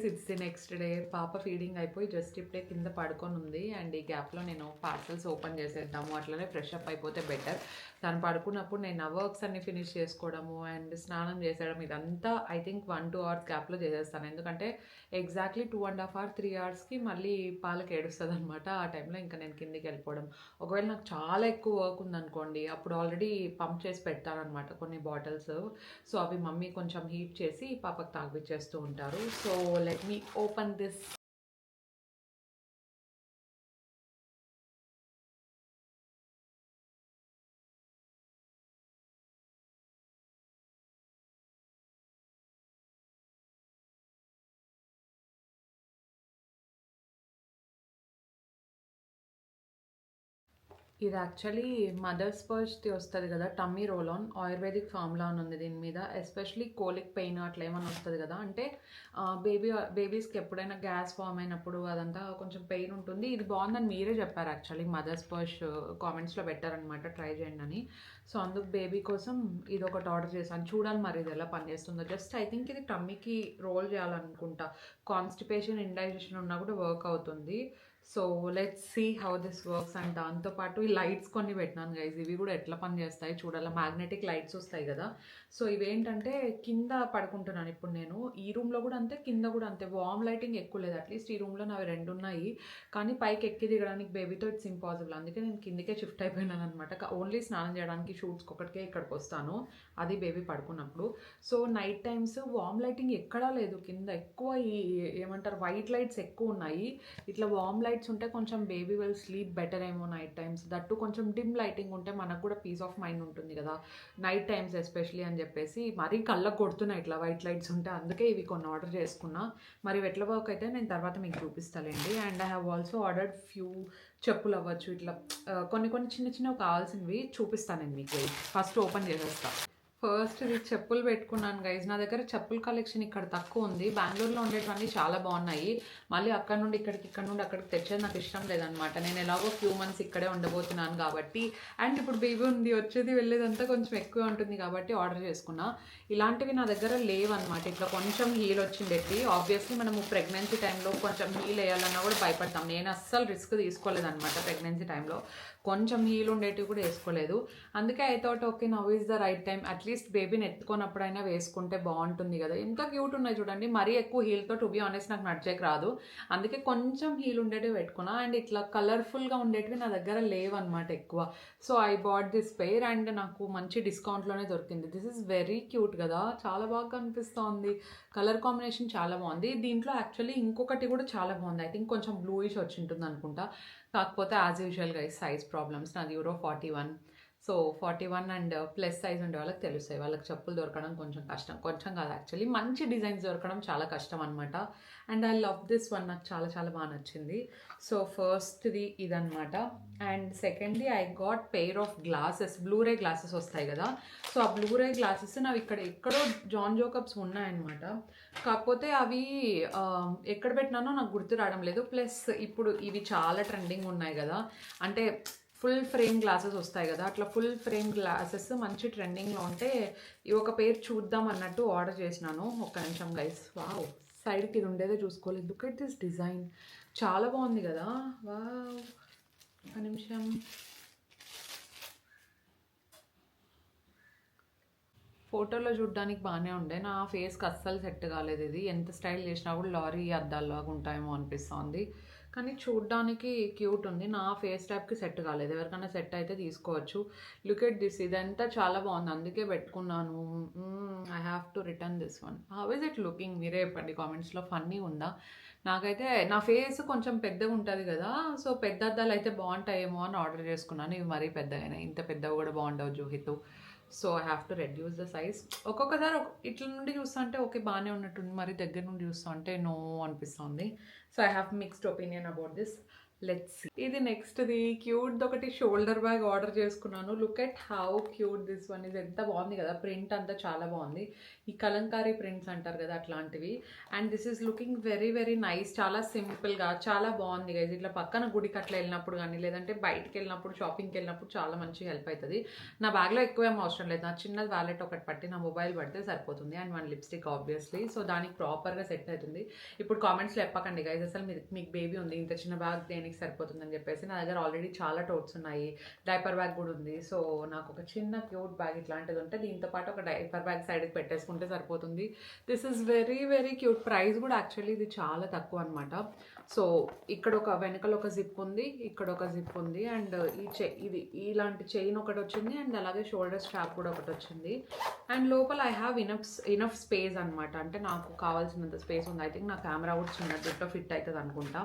It's the next day. పాప ఫీడింగ్ అయిపోయి జస్ట్ ఇప్పుడే కింద పడుకొని ఉంది. అండ్ ఈ గ్యాప్లో నేను పార్సల్స్ ఓపెన్ చేసేద్దాము, అట్లనే ఫ్రెష్ అప్ అయిపోతే బెటర్. తను పడుకున్నప్పుడు నేను నా వర్క్స్ అన్ని ఫినిష్ చేసుకోవడము అండ్ స్నానం చేసేయడం, ఇదంతా ఐ థింక్ 1-2 అవర్స్ గ్యాప్లో చేసేస్తాను. ఎందుకంటే ఎగ్జాక్ట్లీ 2.5 hours 3 hours మళ్ళీ పాలకి ఏడుస్తుంది అనమాట. ఆ టైంలో ఇంకా నేను కిందికి వెళ్ళిపోవడం. ఒకవేళ నాకు చాలా ఎక్కువ వర్క్ ఉందనుకోండి, అప్పుడు ఆల్రెడీ పంప్ చేసి పెడతాను అనమాట కొన్ని బాటిల్స్. సో అవి మమ్మీ కొంచెం హీట్ చేసి పాపకు తాగిపించేస్తూ ఉంటారు. So let me open this. ఇది యాక్చువల్లీ మదర్స్ పర్చ్ది వస్తుంది కదా, tummy roll on, ayurvedic formula అని ఉంది దీని మీద. ఎస్పెషలీ కోలిక్ పెయిన్ అట్లా ఏమైనా వస్తుంది కదా, అంటే బేబీస్కి ఎప్పుడైనా గ్యాస్ ఫామ్ అయినప్పుడు అదంతా కొంచెం పెయిన్ ఉంటుంది. ఇది బాగుందని మీరే చెప్పారు యాక్చువల్లీ, మదర్స్ పర్చ్ కామెంట్స్లో పెట్టారనమాట, ట్రై చేయండి అని. సో అందుకు బేబీ కోసం ఇది ఒకటి ఆర్డర్ చేశాను. చూడాలి మరి ఇది ఎలా పనిచేస్తుందో. జస్ట్ ఐ థింక్ ఇది టమ్మీకి రోల్ చేయాలనుకుంటా. కాన్స్టిపేషన్, ఇండైజెషన్ ఉన్నా కూడా వర్క్ అవుతుంది. So let's see how this works. And దాంతోపాటు ఈ లైట్స్ కొన్ని పెట్టినాను గైజ్, ఇవి కూడా ఎట్లా పని చేస్తాయి చూడాలి. మ్యాగ్నెటిక్ లైట్స్ వస్తాయి కదా, సో ఇవేంటంటే కింద పడుకుంటున్నాను ఇప్పుడు నేను. ఈ రూమ్లో కూడా అంతే, కింద కూడా అంతే. వార్మ్ లైటింగ్ ఎక్కువ లేదు, అట్లీస్ట్ ఈ రూమ్లో నావి 2 ఉన్నాయి. కానీ పైకి ఎక్కి దిగడానికి బేబీతో ఇట్స్ ఇంపాసిబుల్, అందుకే నేను కిందికే షిఫ్ట్ అయిపోయినాను అనమాట. ఓన్లీ స్నానం చేయడానికి షూట్స్కి ఒకటికే ఇక్కడికి వస్తాను, అది బేబీ పడుకున్నప్పుడు. So night times warm lighting ఎక్కడా లేదు, కింద ఎక్కువ ఈ ఏమంటారు వైట్ లైట్స్ ఎక్కువ ఉన్నాయి. ఇట్లా వార్మ్ లైట్స్ ఉంటే కొంచెం బేబీ విల్ స్లీప్ బెటర్ ఏమో నైట్ టైమ్స్. దట్టు కొంచెం డిమ్ లైటింగ్ ఉంటే మనకు కూడా పీస్ ఆఫ్ మైండ్ ఉంటుంది కదా నైట్ టైమ్స్ ఎస్పెషలీ అని చెప్పేసి. మరీ కళ్ళకు కొడుతున్నాయి ఇట్లా వైట్ లైట్స్ ఉంటే, అందుకే ఇవి కొన్ని ఆర్డర్ చేసుకున్నా. మరి ఎట్లా వర్క్ అయితే నేను తర్వాత మీకు చూపిస్తానండి. And I have also ordered few చెప్పులు అవ్వచ్చు, ఇట్లా కొన్ని చిన్న చిన్నవి కావాల్సినవి చూపిస్తాను నేను మీకు. ఫస్ట్ ఓపెన్ చేసేస్తా. ఫస్ట్ ఇది చెప్పులు పెట్టుకున్నాను గైజ్. నా దగ్గర చెప్పుల కలెక్షన్ ఇక్కడ తక్కువ ఉంది, బెంగళూరులో ఉండేటివన్నీ చాలా బాగున్నాయి. మళ్ళీ అక్కడ నుండి ఇక్కడికి, ఇక్కడ నుండి అక్కడికి తెచ్చేది నాకు ఇష్టం లేదనమాట. నేను ఎలాగో ఫ్యూ మంత్స్ ఇక్కడే ఉండబోతున్నాను కాబట్టి, అండ్ ఇప్పుడు బేబీ ఉంది, వచ్చేది వెళ్ళేదంతా కొంచెం ఎక్కువ ఉంటుంది కాబట్టి ఆర్డర్ చేసుకున్నా. ఇలాంటివి నా దగ్గర లేవన్నమాట. ఇట్లా కొంచెం హీల్ వచ్చిండేవి. ఆబ్వియస్లీ మనము ప్రెగ్నెన్సీ టైంలో కొంచెం హీల్ వేయాలన్నా కూడా భయపడతాం. నేను అస్సలు రిస్క్ తీసుకోలేదన్నమాట ప్రెగ్నెన్సీ టైంలో, కొంచెం హీల్ ఉండేటివి కూడా వేసుకోలేదు. అందుకే I thought okay now is the right time, at least బేబీని ఎత్తుకున్నప్పుడైనా వేసుకుంటే బాగుంటుంది కదా. ఎంత క్యూట్ ఉన్నాయి చూడండి. మరీ ఎక్కువ హీల్తో టు బి ఆనెస్ట్ నాకు నడిచేకి రాదు, అందుకే కొంచెం హీల్ ఉండేటివి పెట్టుకున్నా. అండ్ ఇట్లా కలర్ఫుల్గా ఉండేటివి నా దగ్గర లేవన్నమాట ఎక్కువ. So I bought this pair and నాకు మంచి డిస్కౌంట్లోనే దొరికింది. దిస్ ఇస్ వెరీ క్యూట్ కదా, చాలా బాగా కనిపిస్తోంది. కలర్ కాంబినేషన్ చాలా బాగుంది. దీంట్లో యాక్చువల్లీ ఇంకొకటి కూడా చాలా బాగుంది, ఐ థింక్ కొంచెం బ్లూయిష్ వచ్చి ఉంటుంది అనుకుంటా. కాకపోతే యాజ్ యూజువల్గా సైజ్ ప్రాబ్లమ్స్, నాది euro 41. So 41 and plus size ఉండే వాళ్ళకి తెలుస్తాయి, వాళ్ళకి చెప్పులు దొరకడం కొంచెం కష్టం. కొంచెం కాదు యాక్చువల్లీ, మంచి డిజైన్స్ దొరకడం చాలా కష్టం అనమాట. And I love this one, నాకు చాలా చాలా బాగా నచ్చింది. సో ఫస్ట్ది ఇదనమాట. అండ్ సెకండ్ది I got pair of glasses, blue ray glasses వస్తాయి కదా. సో ఆ బ్లూరే గ్లాసెస్ నావి ఇక్కడ ఎక్కడో జాన్ జోకబ్స్ ఉన్నాయన్నమాట. కాకపోతే అవి ఎక్కడ పెట్టినానో నాకు గుర్తు రావడం లేదు. ప్లస్ ఇప్పుడు ఇవి చాలా ట్రెండింగ్ ఉన్నాయి కదా, అంటే ఫుల్ ఫ్రేమ్ గ్లాసెస్ వస్తాయి కదా, అట్లా ఫుల్ ఫ్రేమ్ గ్లాసెస్ మంచి ట్రెండింగ్లో ఉంటే ఈ ఒక పేరు చూద్దాం అన్నట్టు ఆర్డర్ చేసినాను. ఒక్క నిమిషం గైస్. వావ్, సైడ్కి ఇది ఉండేదే చూసుకోలేదు. లుక్ ఎట్ దిస్ డిజైన్, చాలా బాగుంది కదా. వావ్, ఒక్క నిమిషం. ఫోటోలో చూడడానికి బాగానే ఉండే, నా ఫేస్కి అస్సలు సెట్ కాలేదు ఇది. ఎంత స్టైల్ చేసినా కూడా లారీ అద్దాల్లాగా ఉంటాయేమో అనిపిస్తుంది, కానీ చూడ్డానికి క్యూట్ ఉంది. నా ఫేస్ టైప్కి సెట్ కాలేదు, ఎవరికైనా సెట్ అయితే తీసుకోవచ్చు. లుక్ ఎట్ దిస్, ఇదంతా చాలా బాగుంది, అందుకే పెట్టుకున్నాను. I have to return this one. How is it looking, మీరే చెప్పండి కామెంట్స్లో. ఫన్నీ ఉందా? నాకైతే నా ఫేస్ కొంచెం పెద్దగా ఉంటుంది కదా, సో పెద్ద అద్దాలు అయితే బాగుంటాయేమో అని ఆర్డర్ చేసుకున్నాను. ఇవి మరీ పెద్దగా, ఇంత పెద్దగా కూడా బాగుండవు Juhith. So I have to reduce the size. ఒక్కొక్కసారి ఇట్ల నుండి చూస్తా అంటే ఓకే బాగానే ఉన్నట్టుంది, మరి దగ్గర నుండి చూస్తా అంటే నో అనిపిస్తుంది. So I have mixed opinion about this. Let's see. ఇది నెక్స్ట్ది క్యూట్ ఒకటి షోల్డర్ బ్యాగ్ ఆర్డర్ చేసుకున్నాను. Look at how cute this one is. ఎంత బాగుంది కదా, ప్రింట్ అంతా చాలా బాగుంది. ఈ కలంకారీ ప్రింట్స్ అంటారు కదా అట్లాంటివి. And this is looking very very nice, చాలా సింపుల్గా చాలా బాగుంది గైజ్. ఇట్లా పక్కన గుడికి అట్లా వెళ్ళినప్పుడు కానీ, లేదంటే బయటికి వెళ్ళినప్పుడు, షాపింగ్కి వెళ్ళినప్పుడు చాలా మంచిగా హెల్ప్ అవుతుంది. నా బ్యాగ్లో ఎక్కువ ఏం అవసరం లేదు, నా చిన్న వ్యాలెట్ ఒకటి పట్టి నా మొబైల్ పడితే సరిపోతుంది. అండ్ 1 లిప్స్టిక్ ఆబ్వియస్లీ, సో దానికి ప్రాపర్గా సెట్ అవుతుంది. ఇప్పుడు కామెంట్స్లో చెప్పకండి గైజ్ అసలు మీకు బేబీ ఉంది, ఇంత చిన్న బ్యాగ్ దేనికి సరిపోతుందని చెప్పేసి. నా దగ్గర ఆల్రెడీ చాలా టోట్స్ ఉన్నాయి, డైపర్ బ్యాగ్ కూడా ఉంది. సో నాకు ఒక చిన్న క్యూట్ బ్యాగ్ ఇట్లాంటిది ఉంటే దీంతో పాటు ఒక డైపర్ బ్యాగ్ సైడ్కి పెట్టేసుకుంటే సరిపోతుంది. This is very very cute. Price కూడా యాక్చువల్లీ ఇది చాలా తక్కువ అనమాట. సో ఇక్కడ ఒక వెనకలో ఒక జిప్ ఉంది, ఇక్కడ ఒక జిప్ ఉంది, అండ్ ఇది ఇలాంటి చైన్ ఒకటి వచ్చింది, అండ్ అలాగే షోల్డర్ స్ట్రాప్ కూడా ఒకటి వచ్చింది. అండ్ లోపల ఐ హ్యావ్ ఇనఫ్ స్పేస్ అనమాట, అంటే నాకు కావాల్సినంత స్పేస్ ఉంది. ఐ థింక్ నా కెమెరా కూడా చిన్న ఫిట్ అవుతుంది అనుకుంటా.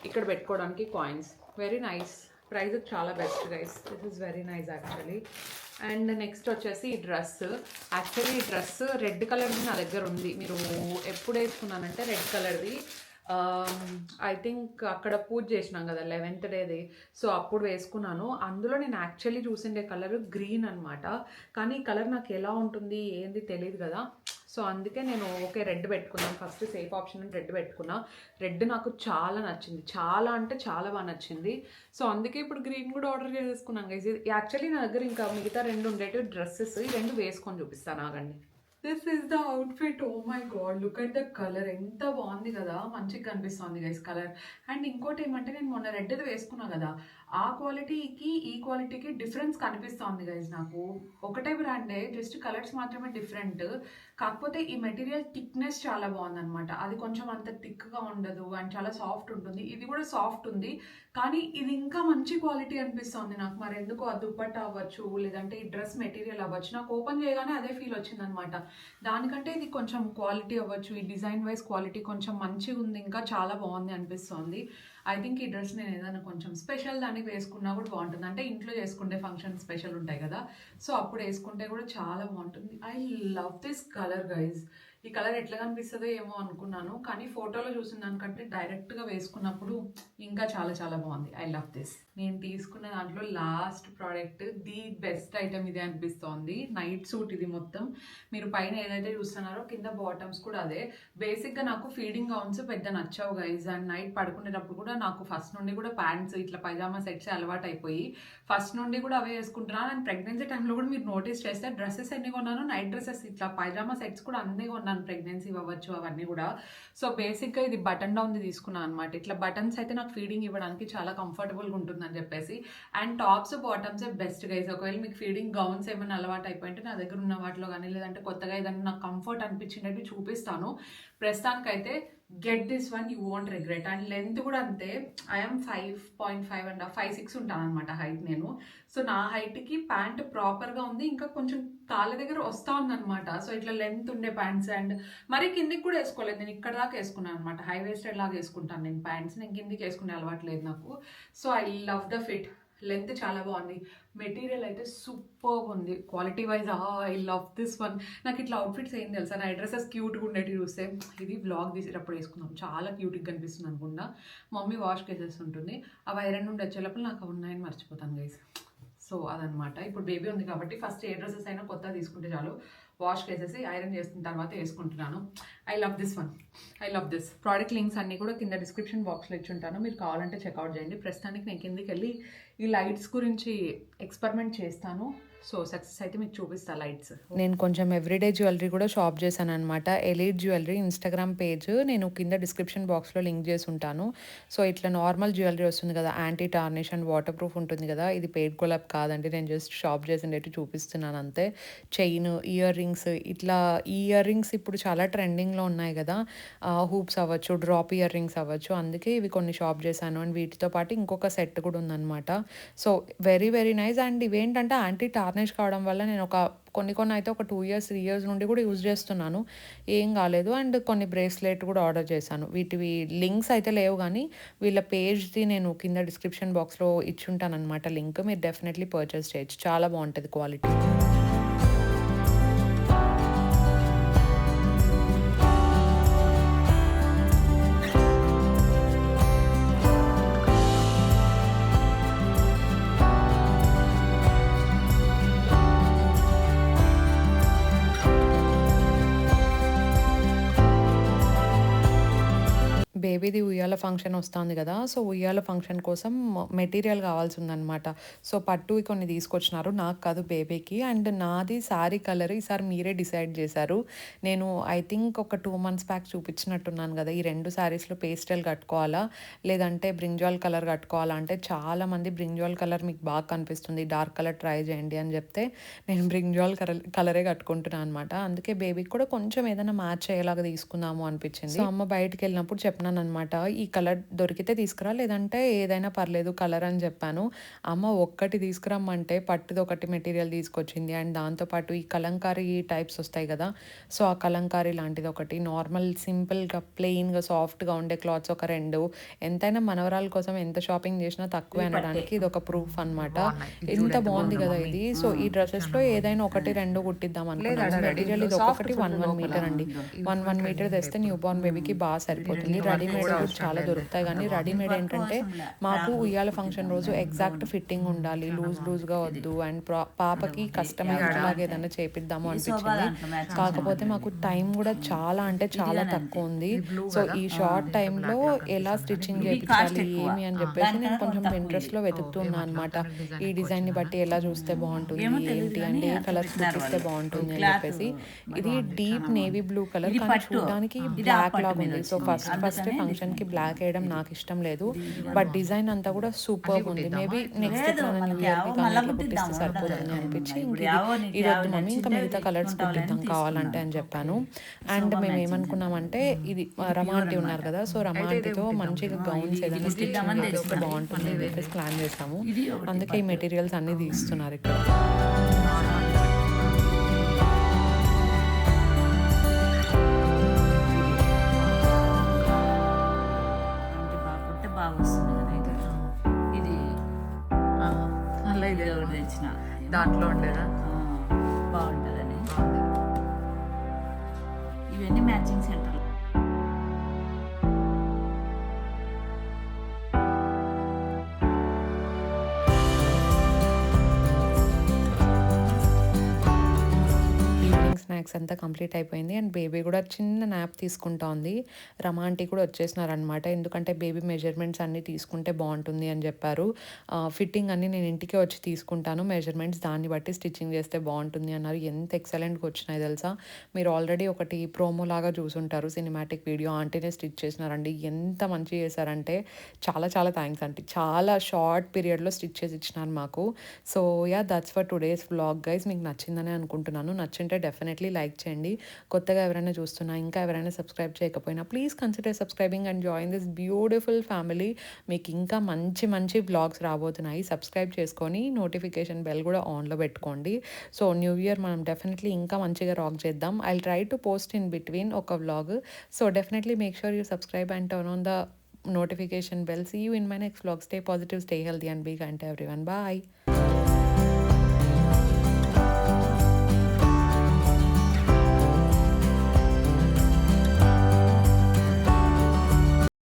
ఇక్కడ పెట్టుకోవడానికి కాయిన్స్, వెరీ నైస్. ప్రైస్ చాలా best guys, this is very nice actually. And next వచ్చేసి ఈ డ్రెస్. యాక్చువల్లీ ఈ డ్రెస్ రెడ్ కలర్ది నా దగ్గర ఉంది. మీరు ఎప్పుడు వేసుకున్నానంటే రెడ్ కలర్ది ఐ థింక్ అక్కడ పూజ చేసినాం కదా 11th డేది, సో అప్పుడు వేసుకున్నాను. అందులో నేను యాక్చువల్లీ చూసిండే కలర్ గ్రీన్ అనమాట, కానీ ఈ కలర్ నాకు ఎలా ఉంటుంది ఏంది తెలియదు కదా. సో అందుకే నేను ఓకే రెడ్ పెట్టుకున్నాను, ఫస్ట్ సేఫ్ ఆప్షన్ అని రెడ్ పెట్టుకున్నా. రెడ్ నాకు చాలా నచ్చింది, చాలా అంటే చాలా బాగా నచ్చింది. సో అందుకే ఇప్పుడు గ్రీన్ కూడా ఆర్డర్ చేసేసుకున్నాను గైస్. యాక్చువల్లీ నా దగ్గర ఇంకా మిగతా 2 ఉండేటివి డ్రెస్సెస్, ఈ 2 వేసుకొని చూపిస్తాను ఆగండి. This is the outfit. Oh my God, look at the colour, ఎంత బాగుంది కదా, మంచిగా కనిపిస్తుంది గైస్ కలర్. అండ్ ఇంకోటి ఏమంటే నేను మొన్న రెడ్ది వేసుకున్నా కదా, ఆ క్వాలిటీకి ఈ క్వాలిటీకి డిఫరెన్స్ కనిపిస్తుంది గైస్. నాకు ఒకటే బ్రాండే, జస్ట్ కలర్స్ మాత్రమే డిఫరెంట్. కాకపోతే ఈ మెటీరియల్ థిక్నెస్ చాలా బాగుంది అనమాట. అది కొంచెం అంత థిక్గా ఉండదు అండ్ చాలా సాఫ్ట్ ఉంటుంది. ఇది కూడా సాఫ్ట్ ఉంది, కానీ ఇది ఇంకా మంచి క్వాలిటీ అనిపిస్తుంది నాకు. మరి ఎందుకు ఆ దుప్పట్టా అవ్వచ్చు, లేదంటే ఈ డ్రెస్ మెటీరియల్ అవ్వచ్చు, నాకు ఓపెన్ చేయగానే అదే ఫీల్ వచ్చింది అనమాట. దానికంటే ఇది కొంచెం క్వాలిటీ అవ్వచ్చు, ఈ డిజైన్ వైజ్ క్వాలిటీ కొంచెం మంచిగా ఉంది, ఇంకా చాలా బాగుంది అనిపిస్తుంది. ఐ థింక్ ఈ డ్రెస్ నేను ఏదైనా కొంచెం స్పెషల్ దానికి వేసుకున్నా కూడా బాగుంటుంది. అంటే ఇంట్లో చేసుకుంటే ఫంక్షన్ స్పెషల్ ఉంటాయి కదా, సో అప్పుడు వేసుకుంటే కూడా చాలా బాగుంటుంది. I love this colour guys. ఈ కలర్ ఎట్లా కనిపిస్తుందో ఏమో అనుకున్నాను, కానీ ఫోటోలో చూసిన దానికంటే డైరెక్ట్గా వేసుకున్నప్పుడు ఇంకా చాలా చాలా బాగుంది. I love this. నేను తీసుకున్న దాంట్లో last product, the best item ఇదే అనిపిస్తోంది. నైట్ సూట్ ఇది మొత్తం. మీరు పైన ఏదైతే చూస్తున్నారో కింద బాటమ్స్ కూడా అదే. బేసిక్గా నాకు ఫీడింగ్ గౌన్స్ పెద్ద నచ్చావు గైజ్. అండ్ నైట్ పడుకునేటప్పుడు కూడా నాకు ఫస్ట్ నుండి కూడా ప్యాంట్స్ ఇట్లా పైజామా సెట్స్ అలవాటు అయిపోయి ఫస్ట్ నుండి కూడా అవే వేసుకుంటున్నాను. అండ్ ప్రెగ్నెన్సీ టైంలో కూడా మీరు నోటీస్ చేస్తే డ్రెస్సెస్ ఎన్ని కొన్నాను, నైట్ డ్రెస్సెస్ ఇట్లా పైజామా సెట్స్ కూడా అన్నీ కొన్నాను, ప్రెగ్నెన్సీ అవ్వచ్చు అవన్నీ కూడా. సో బేసిక్గా ఇది బటన్ డౌన్ తీసుకున్నాను అనమాట. ఇట్లా బటన్స్ అయితే నాకు ఫీడింగ్ ఇవ్వడానికి చాలా కంఫర్టబుల్గా ఉంటుందని చెప్పేసి. And tops bottoms best guys. ఒకవేళ మీకు ఫీడింగ్ గౌన్స్ ఏమైనా అలవాటు అయిపోయింటే నా దగ్గర ఉన్న వాటిలో కానీ, లేదంటే కొత్తగా ఏదైనా నాకు కంఫర్ట్ అనిపించినట్టు చూపిస్తాను. ప్రస్తుతానికైతే get this one, you won't regret. And length కూడా అంతే. ఐఎమ్ 5.5 and 5'6" ఉంటాను అనమాట హైట్ నేను. సో నా హైట్కి ప్యాంట్ ప్రాపర్గా ఉంది, ఇంకా కొంచెం కాళ్ళ దగ్గర వస్తూ ఉందన్నమాట. సో ఇట్లా లెంత్ ఉండే ప్యాంట్స్. అండ్ మరి కిందికి కూడా వేసుకోలేదు, నేను ఇక్కడ దాకా వేసుకున్నాను అనమాట. హై వేస్టెడ్ లాగా వేసుకుంటాను నేను ప్యాంట్స్, నేను కిందికి వేసుకునే అలవాటు లేదు నాకు. So I love the fit. Length చాలా బాగుంది, మెటీరియల్ అయితే సూపర్ ఉంది. Quality wise I love this one. నాకు ఇట్లా అవుట్ఫిట్స్ ఏం తెలుసా, నా డ్రెస్సెస్ క్యూట్గా ఉండేవి చూస్తే ఇది బ్లాగ్ తీసేటప్పుడు వేసుకున్నాం, చాలా క్యూట్గా కనిపిస్తుంది అనుకుంటా. మమ్మీ వాష్ చేసేస్తుంటుంది, అవి ఐరన్ నుండి వచ్చేటప్పుడు నాకు ఉన్నాయని మర్చిపోతాను గైస్. సో అదనమాట. ఇప్పుడు బేబీ ఉంది కాబట్టి ఫస్ట్ ఏ డ్రెస్సెస్ అయినా కొత్తగా తీసుకుంటే చాలు, వాష్ చేసేసి ఐరన్ చేసిన తర్వాత వేసుకుంటున్నాను. I love this one, I love this. Product links అన్నీ కూడా కింద డిస్క్రిప్షన్ బాక్స్లో ఇచ్చి ఉంటాను, మీరు కావాలంటే చెక్అవుట్ చేయండి. ప్రస్తుతానికి నేను కిందికి వెళ్ళి ఈ లైట్స్ గురించి ఎక్స్పెరిమెంట్ చేస్తాను. సో సక్సెస్ అయితే మీకు చూపిస్తా లైట్స్. నేను కొంచెం ఎవ్రీడే జ్యువెలరీ కూడా షాప్ చేశాను అనమాట. ఎలీట్ జ్యువెలరీ ఇన్స్టాగ్రామ్ పేజ్ నేను కింద డిస్క్రిప్షన్ బాక్స్లో లింక్ చేసి ఉంటాను. సో ఇట్లా నార్మల్ జ్యువెలరీ వస్తుంది కదా, anti tarnish and water proof ఉంటుంది కదా, ఇది పెయిడ్ కొలాబ్ కాదండి, నేను జస్ట్ షాప్ చేసినట్టు చూపిస్తున్నాను అంతే. చైన్, ఇయర్ రింగ్స్, ఇట్లా ఈ ఇయర్ రింగ్స్ ఇప్పుడు చాలా ట్రెండింగ్లో ఉన్నాయి కదా, హూప్స్ అవ్వచ్చు, డ్రాప్ ఇయర్ రింగ్స్ అవ్వచ్చు, అందుకే ఇవి కొన్ని షాప్ చేశాను. అండ్ వీటితో పాటు ఇంకొక సెట్ కూడా ఉందన్నమాట. So very very nice. And ఇవేంటంటే యాంటీ టార్నిష్ కావడం వల్ల నేను కొన్ని అయితే ఒక 2 years 3 years నుండి కూడా యూజ్ చేస్తున్నాను, ఏం కాలేదు. అండ్ కొన్ని బ్రేస్లెట్ కూడా ఆర్డర్ చేశాను. వీటివి లింక్స్ అయితే లేవు, కానీ వీళ్ళ పేజ్ది నేను కింద డిస్క్రిప్షన్ బాక్స్లో ఇచ్చుంటాను అనమాట లింక్, మీరు డెఫినెట్లీ పర్చేస్ చేయొచ్చు, చాలా బాగుంటుంది క్వాలిటీ. బేబీది ఉయ్యాల ఫంక్షన్ వస్తుంది కదా, సో ఉయ్యాల ఫంక్షన్ కోసం మెటీరియల్ కావాల్సి ఉందన్నమాట. సో పట్టువి కొన్ని తీసుకొచ్చినారు, నాకు కాదు బేబీకి. అండ్ నాది శారీ కలర్ ఈసారి మీరే డిసైడ్ చేశారు. నేను ఐ థింక్ ఒక 2 months బ్యాక్ చూపించినట్టున్నాను కదా, ఈ 2 శారీస్లో పేస్టల్ కట్టుకోవాలా లేదంటే బ్రింజాల్ కలర్ కట్టుకోవాలా అంటే, చాలామంది బ్రింజాల్ కలర్ మీకు బాగా కనిపిస్తుంది, డార్క్ కలర్ ట్రై చేయండి అని చెప్తే నేను బ్రింజాల్ కలరే కట్టుకుంటున్నాను అనమాట. అందుకే బేబీకి కూడా కొంచెం ఏదైనా మ్యాచ్ అయ్యేలాగా తీసుకుందాము అనిపించింది. సో అమ్మ బయటకు వెళ్ళినప్పుడు చెప్పినాను అనమాట, ఈ కలర్ దొరికితే తీసుకురా, లేదంటే ఏదైనా పర్లేదు కలర్ అని చెప్పాను. అమ్మ ఒక్కటి తీసుకురమ్మంటే పట్టుది ఒకటి మెటీరియల్ తీసుకొచ్చింది. అండ్ దాంతోపాటు ఈ కలంకారీ టైప్స్ వస్తాయి కదా, సో ఆ కలంకారీ లాంటిది ఒకటి, నార్మల్ సింపుల్గా ప్లెయిన్గా సాఫ్ట్గా ఉండే క్లాత్స్ ఒక 2. ఎంతైనా మనవరాల కోసం ఎంత షాపింగ్ చేసినా తక్కువే అనడానికి ఇది ఒక ప్రూఫ్ అనమాట. ఎంత బాగుంది కదా ఇది. సో ఈ డ్రెస్సెస్లో ఏదైనా 1-2 కుట్టిద్దాం అనుకున్నాను. మెటీరియల్ ఇది ఒక్కొక్కటి 1 meter అండి. 1 meter తెస్తే న్యూ బార్న్ బేబీకి బాగా సరిపోతుంది. రెడీమేడ్ దగ్గర కూడా చాలా దొరుకుతాయి, కానీ రెడీమేడ్ ఏంటంటే మాకు ఉయ్యాల ఫంక్షన్ రోజు ఎగ్జాక్ట్ ఫిట్టింగ్ ఉండాలి, లూజ్గా వద్దు, అండ్ పాపకి కస్టమైజ్డ్ లాగా ఏదైనా చేపిద్దాము అనిపించింది. కాకపోతే మాకు టైం కూడా చాలా అంటే చాలా తక్కువ ఉంది. సో ఈ షార్ట్ టైంలో ఎలా స్టిచ్చింగ్ చేయించాలి ఏమి అని చెప్పేసి నేను కొంచెం ఇంట్రెస్ట్లో వెతుకుతున్నా అనమాట. ఈ డిజైన్ని బట్టి ఎలా చూస్తే బాగుంటుంది, ఏంటి అంటే ఏ కలర్స్ చూపిస్తే బాగుంటుంది అని చెప్పేసి. ఇది డీప్ నేవీ బ్లూ కలర్, కానీ చూడడానికి బ్లాక్ లాగా ఉంది. సో ఫస్ట్ ఫంక్షన్ కి బ్లాక్ వేయడం నాకు ఇష్టం లేదు, బట్ డిజైన్ అంతా కూడా సూపర్ ఉంది. మేబీ నెక్స్ట్ ఎప్పుడైనా న్యూ ఇయర్ కి కానీ ఇట్లా కుట్టిస్తే సరిపోతుంది అనిపించి ఇది వద్దు మమ్మీ, ఇంకా మిగతా కలర్స్ కుట్టిద్దాం కావాలంటే అని చెప్పాను. అండ్ మేము ఏమనుకున్నామంటే ఇది రమాంటి ఉన్నారు కదా, సో రమాంటితో మంచిగా గౌన్స్ ఏదైనా స్టిచ్చింగ్ చేస్తే బాగుంటుంది అని చెప్పేసి ప్లాన్ చేస్తాము. అందుకే ఈ మెటీరియల్స్ అన్ని తీస్తున్నారు ఇక్కడ. తెచ్చిన దాంట్లో ఉండేదా బాగుంటుందని ఇవన్నీ మ్యాచింగ్ సెంటర్. స్నాక్స్ అంతా కంప్లీట్ అయిపోయింది అండ్ బేబీ కూడా చిన్న నాప్ తీసుకుంటా ఉంది. రమాంటి కూడా వచ్చేసినారనమాట, ఎందుకంటే బేబీ మెజర్మెంట్స్ అన్నీ తీసుకుంటే బాగుంటుంది అని చెప్పారు. ఫిట్టింగ్ అన్నీ నేను ఇంటికే వచ్చి తీసుకుంటాను, మెజర్మెంట్స్ దాన్ని బట్టి స్టిచ్చింగ్ చేస్తే బాగుంటుంది అన్నారు. ఎంత ఎక్సలెంట్గా వచ్చినాయి తెలుసా. మీరు ఆల్రెడీ ఒకటి ప్రోమో లాగా చూసుంటారు, సినిమాటిక్ వీడియో ఆంటీనే స్టిచ్ చేసినారండి. ఎంత మంచిగా చేశారంటే చాలా చాలా థ్యాంక్స్ ఆంటీ. చాలా షార్ట్ పీరియడ్లో స్టిచ్ చేసి ఇచ్చినారు మాకు. So yeah, that's for today's vlog guys. మీకు నచ్చిందని అనుకుంటున్నాను. నచ్చింటే డెఫినెట్లీ లైక్ చేయండి. కొత్తగా ఎవరైనా చూస్తున్నా, ఇంకా ఎవరైనా సబ్స్క్రైబ్ చేయకపోయినా please consider subscribing and join this beautiful family. మీకు ఇంకా మంచి మంచి వ్లాగ్స్ రాబోతున్నాయి. సబ్స్క్రైబ్ చేసుకొని నోటిఫికేషన్ బెల్ కూడా ఆన్లో పెట్టుకోండి. సో న్యూ ఇయర్ మనం డెఫినెట్లీ ఇంకా మంచిగా రాక్ చేద్దాం. I will try to post in between ఒక vlog. So definitely make sure you subscribe and turn on the notification bell. See you in my next vlog. Stay positive, stay healthy and be kind to everyone. Bye.